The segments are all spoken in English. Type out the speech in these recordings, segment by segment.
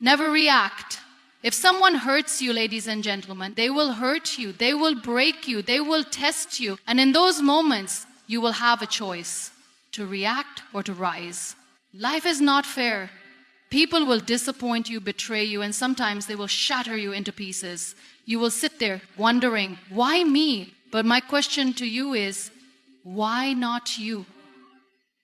Never react. If someone hurts you, ladies and gentlemen, they will hurt you, they will break you, they will test you. And in those moments, you will have a choice to react or to rise. Life is not fair. People will disappoint you, betray you, and sometimes they will shatter you into pieces. You will sit there wondering, why me? But my question to you is, why not you?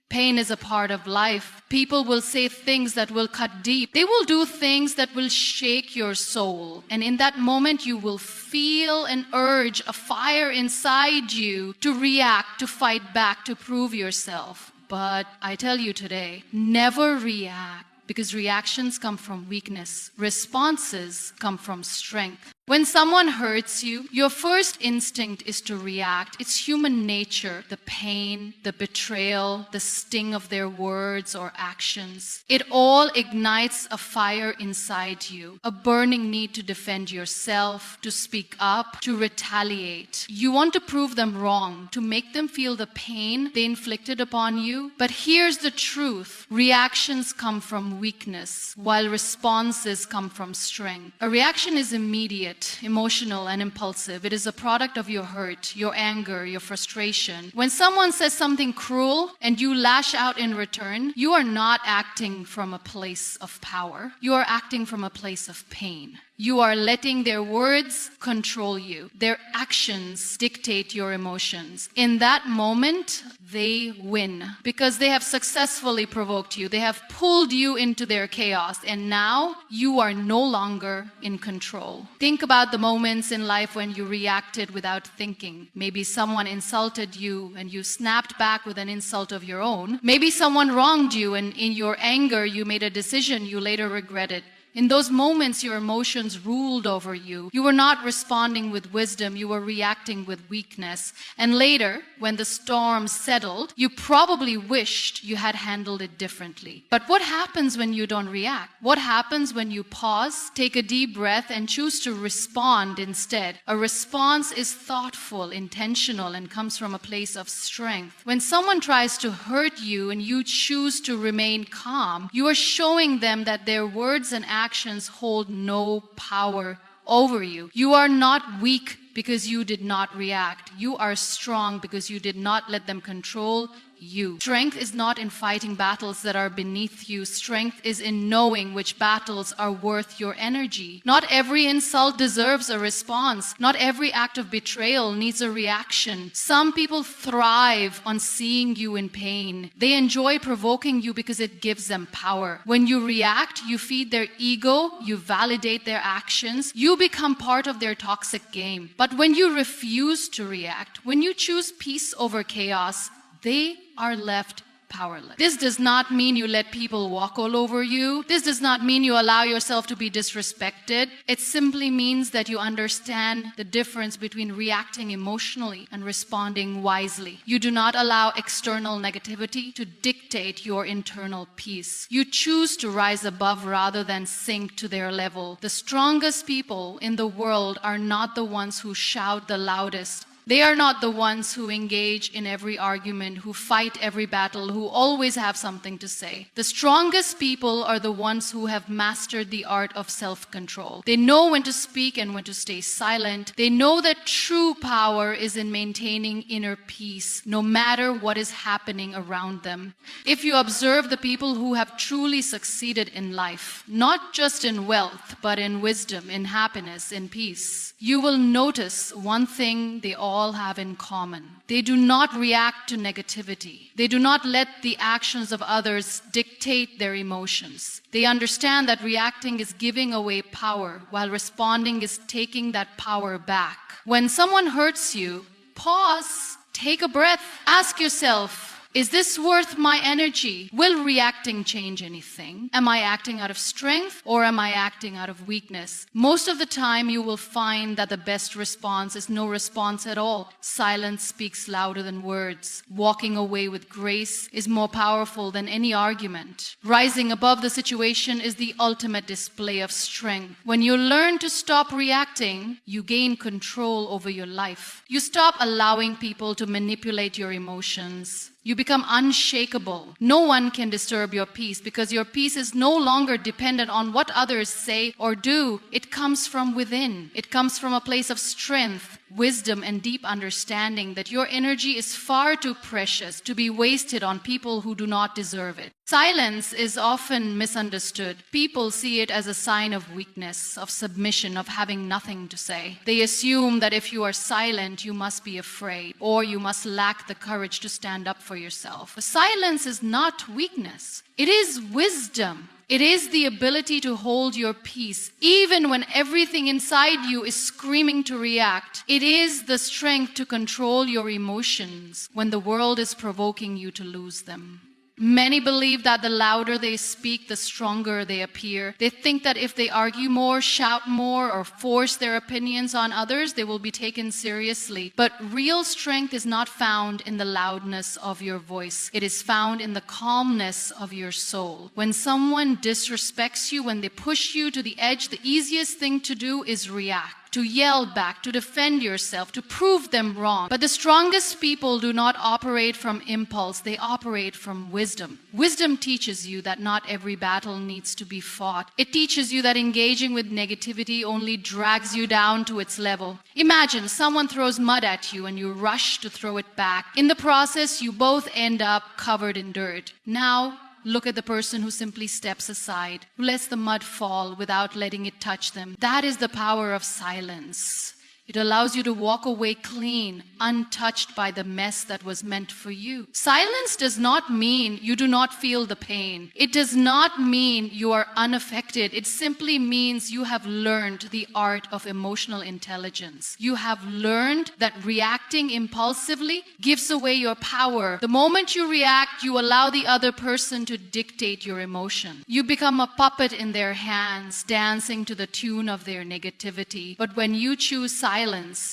Pain is a part of life. People will say things that will cut deep. They will do things that will shake your soul. And in that moment, you will feel an urge, a fire inside you to react, to fight back, to prove yourself. But I tell you today, never react, because reactions come from weakness. Responses come from strength. When someone hurts you, your first instinct is to react. It's human nature, the pain, the betrayal, the sting of their words or actions. It all ignites a fire inside you, a burning need to defend yourself, to speak up, to retaliate. You want to prove them wrong, to make them feel the pain they inflicted upon you. But here's the truth. Reactions come from weakness, while responses come from strength. A reaction is immediate, emotional, and impulsive. It is a product of your hurt, your anger, your frustration. When someone says something cruel and you lash out in return, you are not acting from a place of power. You are acting from a place of pain. You are letting their words control you. Their actions dictate your emotions. In that moment, they win because they have successfully provoked you. They have pulled you into their chaos, and now you are no longer in control. Think about the moments in life when you reacted without thinking. Maybe someone insulted you and you snapped back with an insult of your own. Maybe someone wronged you and in your anger you made a decision you later regretted. In those moments, your emotions ruled over you. You were not responding with wisdom, you were reacting with weakness. And later, when the storm settled, you probably wished you had handled it differently. But what happens when you don't react? What happens when you pause, take a deep breath, and choose to respond instead? A response is thoughtful, intentional, and comes from a place of strength. When someone tries to hurt you and you choose to remain calm, you are showing them that their words and actions hold no power over you. You are not weak because you did not react. You are strong because you did not let them control you. Strength is not in fighting battles that are beneath you. Strength is in knowing which battles are worth your energy. Not every insult deserves a response. Not every act of betrayal needs a reaction. Some people thrive on seeing you in pain. They enjoy provoking you because it gives them power. When you react, you feed their ego, you validate their actions, you become part of their toxic game. But when you refuse to react, when you choose peace over chaos, they are left powerless. This does not mean you let people walk all over you. This does not mean you allow yourself to be disrespected. It simply means that you understand the difference between reacting emotionally and responding wisely. You do not allow external negativity to dictate your internal peace. You choose to rise above rather than sink to their level. The strongest people in the world are not the ones who shout the loudest. They are not the ones who engage in every argument, who fight every battle, who always have something to say. The strongest people are the ones who have mastered the art of self-control. They know when to speak and when to stay silent. They know that true power is in maintaining inner peace, no matter what is happening around them. If you observe the people who have truly succeeded in life, not just in wealth, but in wisdom, in happiness, in peace, you will notice one thing they all have in common. They do not react to negativity. They do not let the actions of others dictate their emotions. They understand that reacting is giving away power, while responding is taking that power back. When someone hurts you, pause, take a breath, ask yourself, is this worth my energy? Will reacting change anything? Am I acting out of strength or am I acting out of weakness? Most of the time you will find that the best response is no response at all. Silence speaks louder than words. Walking away with grace is more powerful than any argument. Rising above the situation is the ultimate display of strength. When you learn to stop reacting, you gain control over your life. You stop allowing people to manipulate your emotions. You become unshakable. No one can disturb your peace because your peace is no longer dependent on what others say or do. It comes from within. It comes from a place of strength, wisdom, and deep understanding that your energy is far too precious to be wasted on people who do not deserve it. Silence is often misunderstood. People see it as a sign of weakness, of submission, of having nothing to say. They assume that if you are silent, you must be afraid, or you must lack the courage to stand up for yourself. But silence is not weakness. It is wisdom. It is the ability to hold your peace, even when everything inside you is screaming to react. It is the strength to control your emotions when the world is provoking you to lose them. Many believe that the louder they speak, the stronger they appear. They think that if they argue more, shout more, or force their opinions on others, they will be taken seriously. But real strength is not found in the loudness of your voice. It is found in the calmness of your soul. When someone disrespects you, when they push you to the edge, the easiest thing to do is react. To yell back, to defend yourself, to prove them wrong. But the strongest people do not operate from impulse, they operate from wisdom. Wisdom teaches you that not every battle needs to be fought. It teaches you that engaging with negativity only drags you down to its level. Imagine someone throws mud at you and you rush to throw it back. In the process, you both end up covered in dirt. Now, look at the person who simply steps aside, who lets the mud fall without letting it touch them. That is the power of silence. It allows you to walk away clean, untouched by the mess that was meant for you. Silence does not mean you do not feel the pain. It does not mean you are unaffected. It simply means you have learned the art of emotional intelligence. You have learned that reacting impulsively gives away your power. The moment you react, you allow the other person to dictate your emotion. You become a puppet in their hands, dancing to the tune of their negativity. But when you choose silence,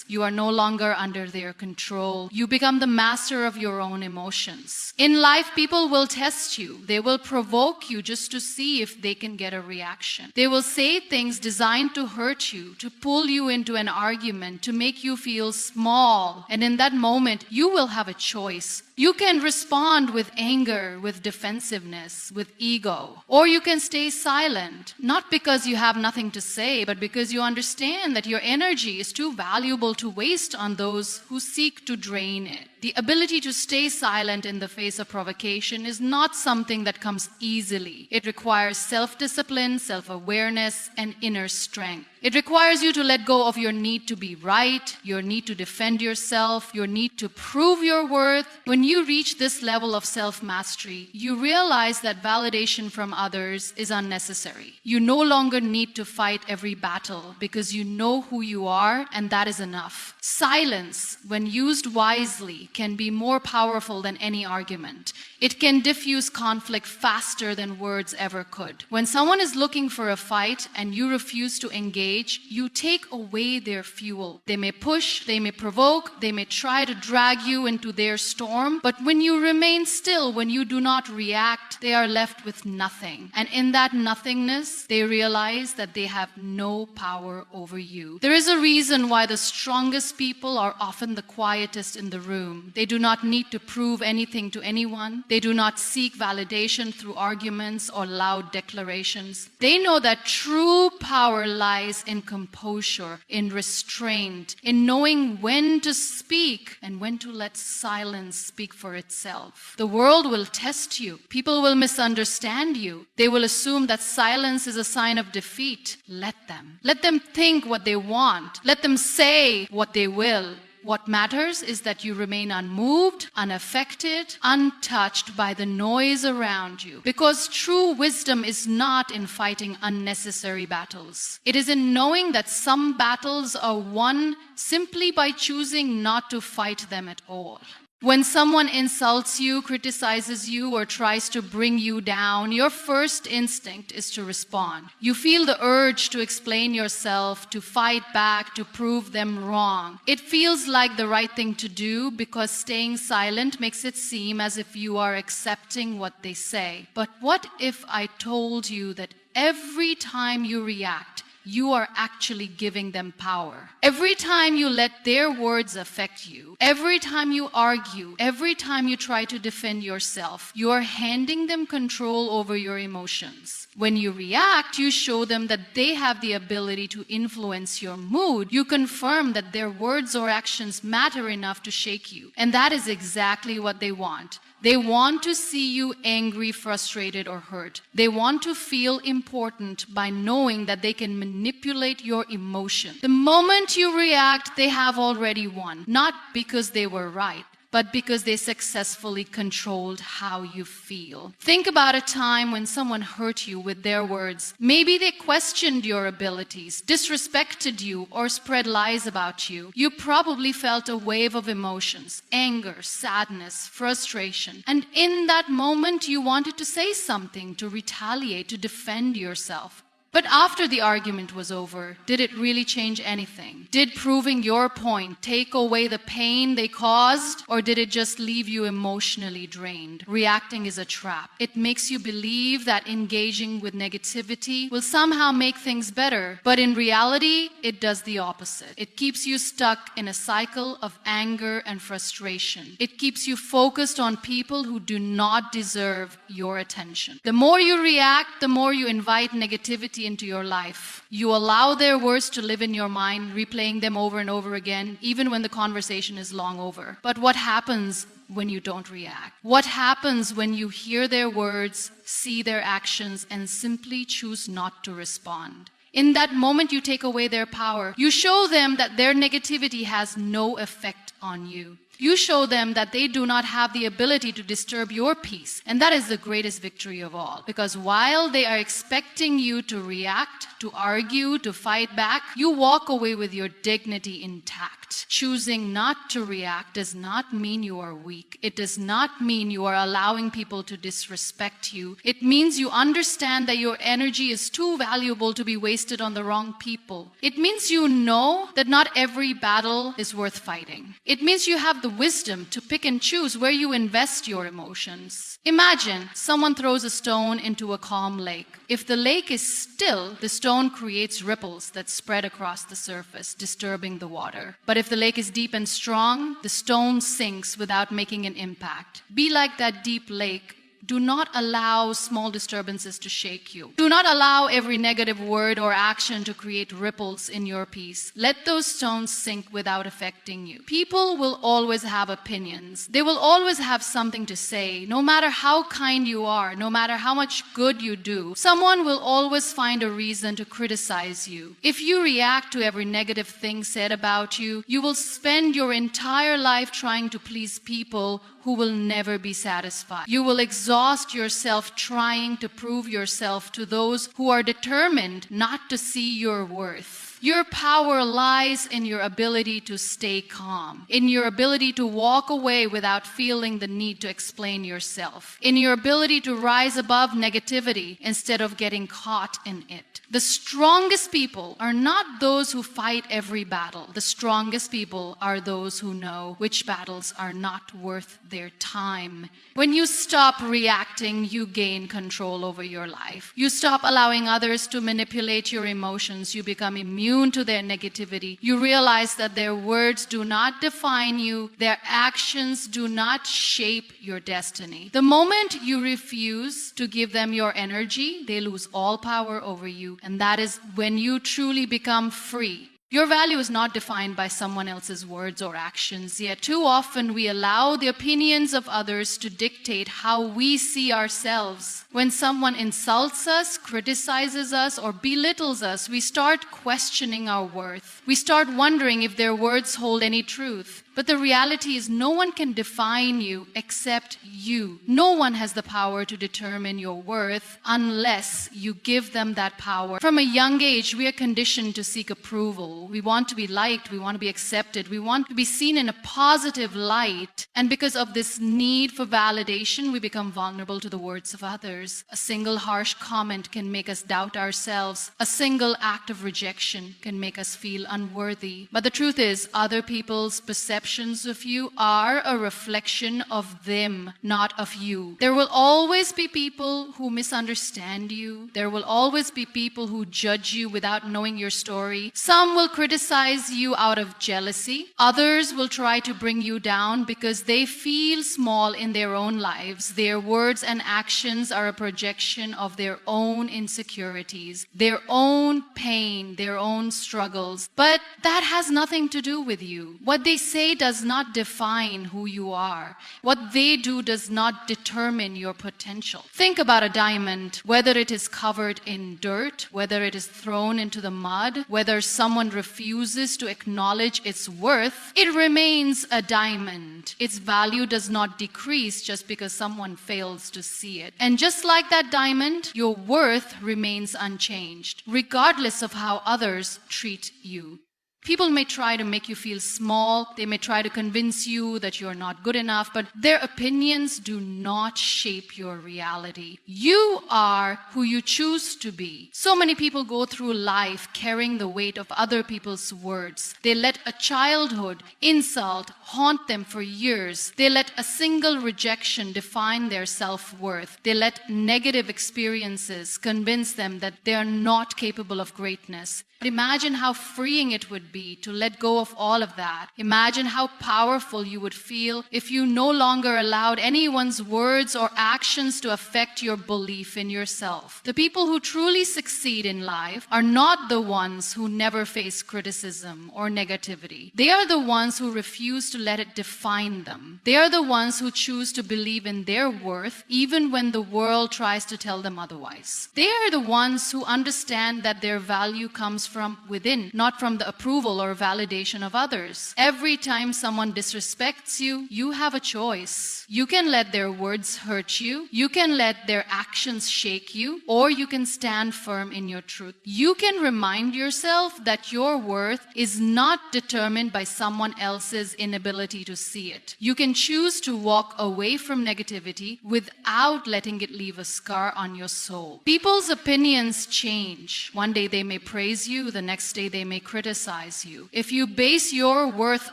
you are no longer under their control. You become the master of your own emotions. In life, people will test you. They will provoke you just to see if they can get a reaction. They will say things designed to hurt you, to pull you into an argument, to make you feel small. And in that moment, you will have a choice. You can respond with anger, with defensiveness, with ego. Or you can stay silent, not because you have nothing to say, but because you understand that your energy is too valuable to waste on those who seek to drain it. The ability to stay silent in the face of provocation is not something that comes easily. It requires self-discipline, self-awareness, and inner strength. It requires you to let go of your need to be right, your need to defend yourself, your need to prove your worth. When you reach this level of self-mastery, you realize that validation from others is unnecessary. You no longer need to fight every battle because you know who you are, and that is enough. Silence, when used wisely, can be more powerful than any argument. It can diffuse conflict faster than words ever could. When someone is looking for a fight and you refuse to engage, you take away their fuel. They may push, they may provoke, they may try to drag you into their storm, but when you remain still, when you do not react, they are left with nothing. And in that nothingness, they realize that they have no power over you. There is a reason why the strongest people are often the quietest in the room. They do not need to prove anything to anyone. They do not seek validation through arguments or loud declarations. They know that true power lies in composure, in restraint, in knowing when to speak and when to let silence speak for itself. The world will test you. People will misunderstand you. They will assume that silence is a sign of defeat. Let them. Let them think what they want. Let them say what they will. What matters is that you remain unmoved, unaffected, untouched by the noise around you. Because true wisdom is not in fighting unnecessary battles. It is in knowing that some battles are won simply by choosing not to fight them at all. When someone insults you, criticizes you, or tries to bring you down, your first instinct is to respond. You feel the urge to explain yourself, to fight back, to prove them wrong. It feels like the right thing to do because staying silent makes it seem as if you are accepting what they say. But what if I told you that every time you react, you are actually giving them power. Every time you let their words affect you, every time you argue, every time you try to defend yourself, you are handing them control over your emotions. When you react, you show them that they have the ability to influence your mood. You confirm that their words or actions matter enough to shake you. And that is exactly what they want. They want to see you angry, frustrated, or hurt. They want to feel important by knowing that they can manipulate your emotion. The moment you react, they have already won. Not because they were right, but because they successfully controlled how you feel. Think about a time when someone hurt you with their words. Maybe they questioned your abilities, disrespected you, or spread lies about you. You probably felt a wave of emotions, anger, sadness, frustration. And in that moment, you wanted to say something, to retaliate, to defend yourself. But after the argument was over, did it really change anything? Did proving your point take away the pain they caused, or did it just leave you emotionally drained? Reacting is a trap. It makes you believe that engaging with negativity will somehow make things better, but in reality, it does the opposite. It keeps you stuck in a cycle of anger and frustration. It keeps you focused on people who do not deserve your attention. The more you react, the more you invite negativity into your life. You allow their words to live in your mind, replaying them over and over again, even when the conversation is long over. But what happens when you don't react? What happens when you hear their words, see their actions, and simply choose not to respond? In that moment, you take away their power. You show them that their negativity has no effect on you. You show them that they do not have the ability to disturb your peace. And that is the greatest victory of all. Because while they are expecting you to react, to argue, to fight back, you walk away with your dignity intact. Choosing not to react does not mean you are weak. It does not mean you are allowing people to disrespect you. It means you understand that your energy is too valuable to be wasted on the wrong people. It means you know that not every battle is worth fighting. It means you have the wisdom to pick and choose where you invest your emotions. Imagine someone throws a stone into a calm lake. If the lake is still, the stone creates ripples that spread across the surface, disturbing the water. But if the lake is deep and strong, the stone sinks without making an impact. Be like that deep lake. Do not allow small disturbances to shake you. Do not allow every negative word or action to create ripples in your peace. Let those stones sink without affecting you. People will always have opinions. They will always have something to say. No matter how kind you are, no matter how much good you do, someone will always find a reason to criticize you. If you react to every negative thing said about you, you will spend your entire life trying to please people who will never be satisfied. You will exhaust yourself trying to prove yourself to those who are determined not to see your worth. Your power lies in your ability to stay calm, in your ability to walk away without feeling the need to explain yourself, in your ability to rise above negativity instead of getting caught in it. The strongest people are not those who fight every battle. The strongest people are those who know which battles are not worth their time. When you stop reacting, you gain control over your life. You stop allowing others to manipulate your emotions. You become immune to their negativity. You realize that their words do not define you. Their actions do not shape your destiny. The moment you refuse to give them your energy, they lose all power over you. And that is when you truly become free. Your value is not defined by someone else's words or actions, yet too often we allow the opinions of others to dictate how we see ourselves. When someone insults us, criticizes us, or belittles us, we start questioning our worth. We start wondering if their words hold any truth. But the reality is no one can define you except you. No one has the power to determine your worth unless you give them that power. From a young age, we are conditioned to seek approval. We want to be liked. We want to be accepted. We want to be seen in a positive light. And because of this need for validation, we become vulnerable to the words of others. others. A single harsh comment can make us doubt ourselves. A single act of rejection can make us feel unworthy. But the truth is, other people's perceptions of you are a reflection of them, not of you. There will always be people who misunderstand you. There will always be people who judge you without knowing your story. Some will criticize you out of jealousy. Others will try to bring you down because they feel small in their own lives. Their words and actions are a projection of their own insecurities, their own pain, their own struggles. But that has nothing to do with you. What they say does not define who you are. What they do does not determine your potential. Think about a diamond, whether it is covered in dirt, whether it is thrown into the mud, whether someone refuses to acknowledge its worth, it remains a diamond. Its value does not decrease just because someone fails to see it. And just like that diamond, your worth remains unchanged, regardless of how others treat you. People may try to make you feel small. They may try to convince you that you're not good enough, but their opinions do not shape your reality. You are who you choose to be. So many people go through life carrying the weight of other people's words. They let a childhood insult haunt them for years. They let a single rejection define their self-worth. They let negative experiences convince them that they are not capable of greatness. Imagine how freeing it would be to let go of all of that. Imagine how powerful you would feel if you no longer allowed anyone's words or actions to affect your belief in yourself. The people who truly succeed in life are not the ones who never face criticism or negativity. They are the ones who refuse to let it define them. They are the ones who choose to believe in their worth even when the world tries to tell them otherwise. They are the ones who understand that their value comes from within, not from the approval or validation of others. Every time someone disrespects you, you have a choice. You can let their words hurt you, you can let their actions shake you, or you can stand firm in your truth. You can remind yourself that your worth is not determined by someone else's inability to see it. You can choose to walk away from negativity without letting it leave a scar on your soul. People's opinions change. One day they may praise you, the next day they may criticize you. If you base your worth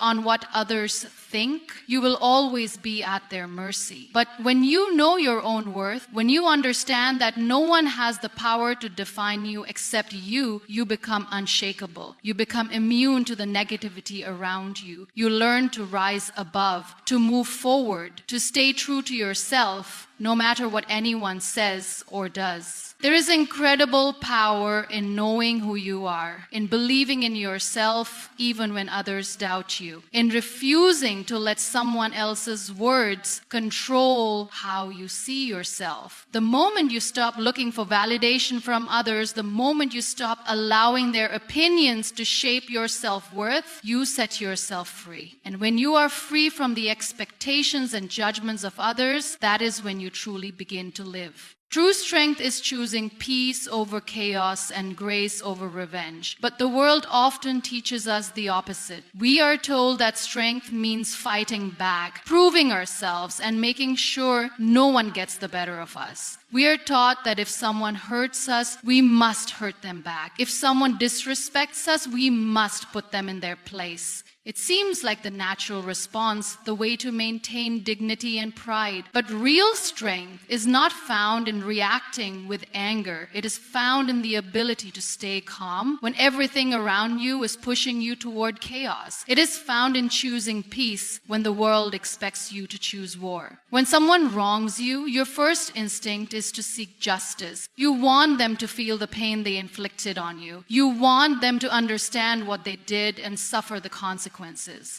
on what others think, you will always be at their mercy. But when you know your own worth, when you understand that no one has the power to define you except you, you become unshakable. You become immune to the negativity around you. You learn to rise above, to move forward, to stay true to yourself, no matter what anyone says or does. There is incredible power in knowing who you are, in believing in yourself even when others doubt you, in refusing to let someone else's words control how you see yourself. The moment you stop looking for validation from others, the moment you stop allowing their opinions to shape your self-worth, you set yourself free. And when you are free from the expectations and judgments of others, that is when you truly begin to live. True strength is choosing peace over chaos and grace over revenge. But the world often teaches us the opposite. We are told that strength means fighting back, proving ourselves, and making sure no one gets the better of us. We are taught that if someone hurts us, we must hurt them back. If someone disrespects us, we must put them in their place. It seems like the natural response, the way to maintain dignity and pride. But real strength is not found in reacting with anger. It is found in the ability to stay calm when everything around you is pushing you toward chaos. It is found in choosing peace when the world expects you to choose war. When someone wrongs you, your first instinct is to seek justice. You want them to feel the pain they inflicted on you. You want them to understand what they did and suffer the consequences.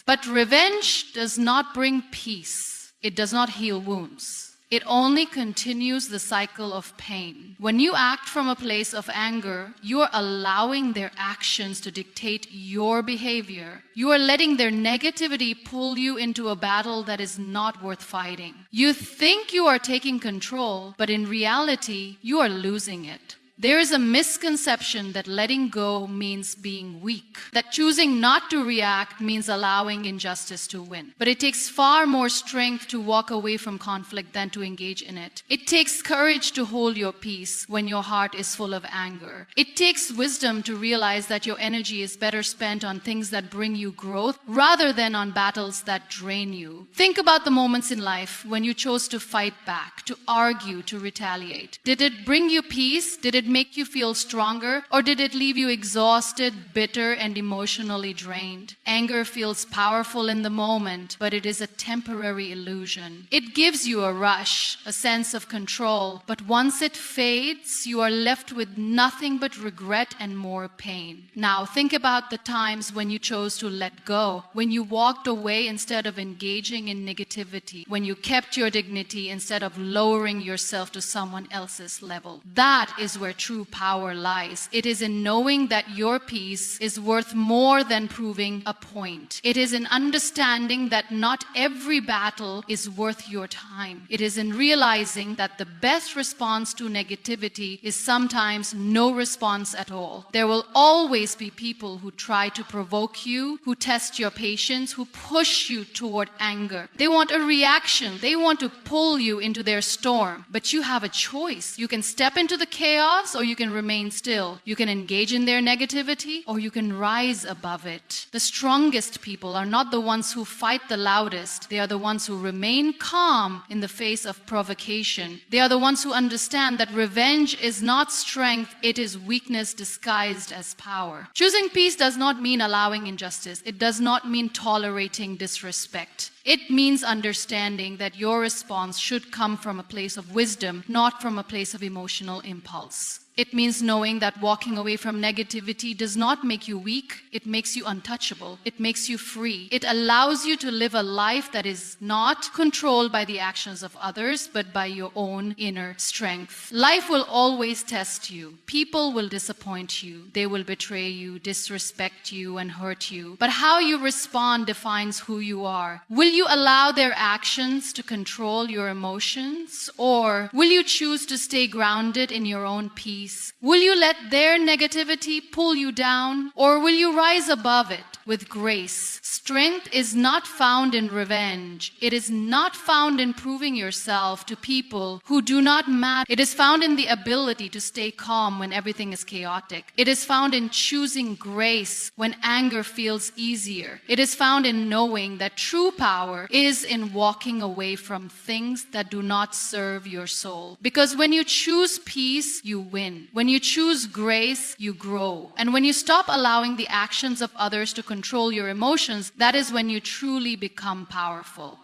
But revenge does not bring peace. It does not heal wounds. It only continues the cycle of pain. When you act from a place of anger, you are allowing their actions to dictate your behavior. You are letting their negativity pull you into a battle that is not worth fighting. You think you are taking control, but in reality, you are losing it. There is a misconception that letting go means being weak, that choosing not to react means allowing injustice to win. But it takes far more strength to walk away from conflict than to engage in it. It takes courage to hold your peace when your heart is full of anger. It takes wisdom to realize that your energy is better spent on things that bring you growth rather than on battles that drain you. Think about the moments in life when you chose to fight back, to argue, to retaliate. Did it bring you peace? Did it make you feel stronger? Or did it leave you exhausted, bitter, and emotionally drained? Anger feels powerful in the moment, but it is a temporary illusion. It gives you a rush, a sense of control, but once it fades, you are left with nothing but regret and more pain. Now, think about the times when you chose to let go, when you walked away instead of engaging in negativity, when you kept your dignity instead of lowering yourself to someone else's level. That is where true power lies. It is in knowing that your peace is worth more than proving a point. It is in understanding that not every battle is worth your time. It is in realizing that the best response to negativity is sometimes no response at all. There will always be people who try to provoke you, who test your patience, who push you toward anger. They want a reaction. They want to pull you into their storm. But you have a choice. You can step into the chaos or you can remain still. You can engage in their negativity or you can rise above it. The strongest people are not the ones who fight the loudest. They are the ones who remain calm in the face of provocation. They are the ones who understand that revenge is not strength, it is weakness disguised as power. Choosing peace does not mean allowing injustice. It does not mean tolerating disrespect. It means understanding that your response should come from a place of wisdom, not from a place of emotional impulse. It means knowing that walking away from negativity does not make you weak. It makes you untouchable. It makes you free. It allows you to live a life that is not controlled by the actions of others, but by your own inner strength. Life will always test you. People will disappoint you. They will betray you, disrespect you, and hurt you. But how you respond defines who you are. Will you allow their actions to control your emotions? Or will you choose to stay grounded in your own peace? Will you let their negativity pull you down, or will you rise above it with grace? Strength is not found in revenge. It is not found in proving yourself to people who do not matter. It is found in the ability to stay calm when everything is chaotic. It is found in choosing grace when anger feels easier. It is found in knowing that true power is in walking away from things that do not serve your soul. Because when you choose peace, you win. When you choose grace, you grow. And when you stop allowing the actions of others to control your emotions, that is when you truly become powerful.